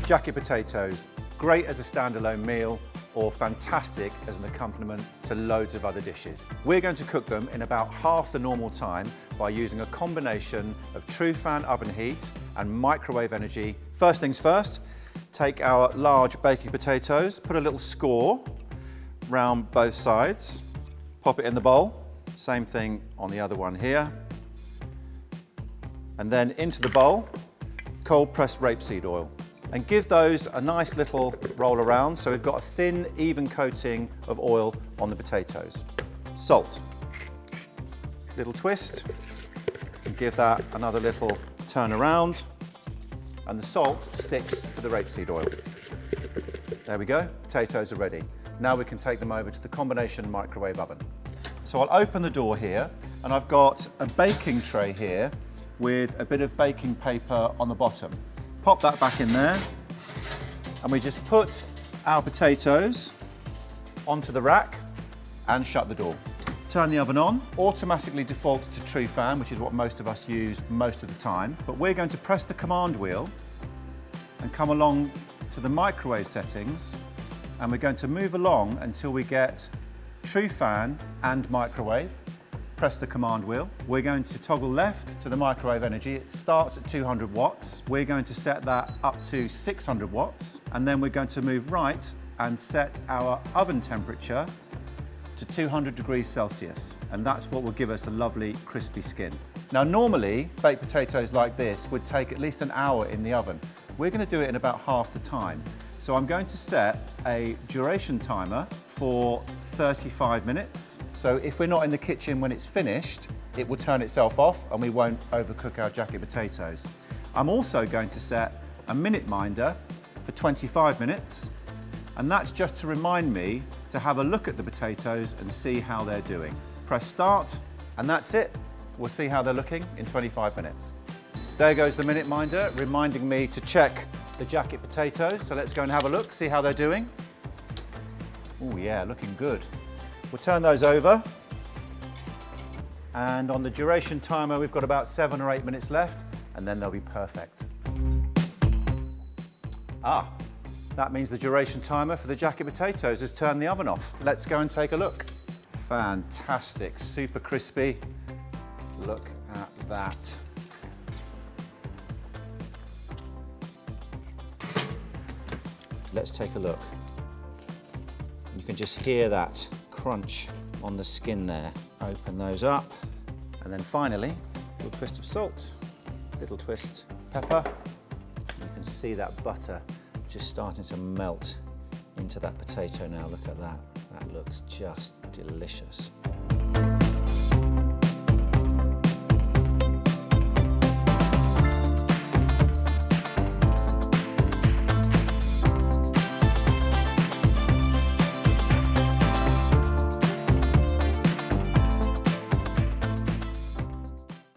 Jacket potatoes, great as a standalone meal or fantastic as an accompaniment to loads of other dishes. We're going to cook them in about half the normal time by using a combination of true fan oven heat and microwave energy. First things first, take our large baking potatoes, put a little score round both sides, pop it in the bowl. Same thing on the other one here. And then into the bowl, cold pressed rapeseed oil. And give those a nice little roll around so we've got a thin, even coating of oil on the potatoes. Salt. Little twist, and give that another little turn around, and the salt sticks to the rapeseed oil. There we go, potatoes are ready. Now we can take them over to the combination microwave oven. So I'll open the door here, and I've got a baking tray here with a bit of baking paper on the bottom. Pop that back in there, and we just put our potatoes onto the rack and shut the door. Turn the oven on, automatically default to true fan, which is what most of us use most of the time, but we're going to press the command wheel and come along to the microwave settings, and we're going to move along until we get true fan and microwave. Press the command wheel. We're going to toggle left to the microwave energy. It starts at 200 watts. We're going to set that up to 600 watts. And then we're going to move right and set our oven temperature to 200 degrees Celsius. And that's what will give us a lovely crispy skin. Now, normally, baked potatoes like this would take at least an hour in the oven. We're going to do it in about half the time. So I'm going to set a duration timer for 35 minutes. So if we're not in the kitchen when it's finished, it will turn itself off and we won't overcook our jacket potatoes. I'm also going to set a minute minder for 25 minutes. And that's just to remind me to have a look at the potatoes and see how they're doing. Press start, and that's it. We'll see how they're looking in 25 minutes. There goes the minute minder, reminding me to check the jacket potatoes. So let's go and have a look, see how they're doing. Oh yeah, looking good. We'll turn those over. And on the duration timer, we've got about 7 or 8 minutes left, and then they'll be perfect. Ah, that means the duration timer for the jacket potatoes has turned the oven off. Let's go and take a look. Fantastic, super crispy. Look at that. Let's take a look. You can just hear that crunch on the skin there. Open those up. And then finally, a little twist of salt, little twist pepper. You can see that butter just starting to melt into that potato now. Look at that. That looks just delicious.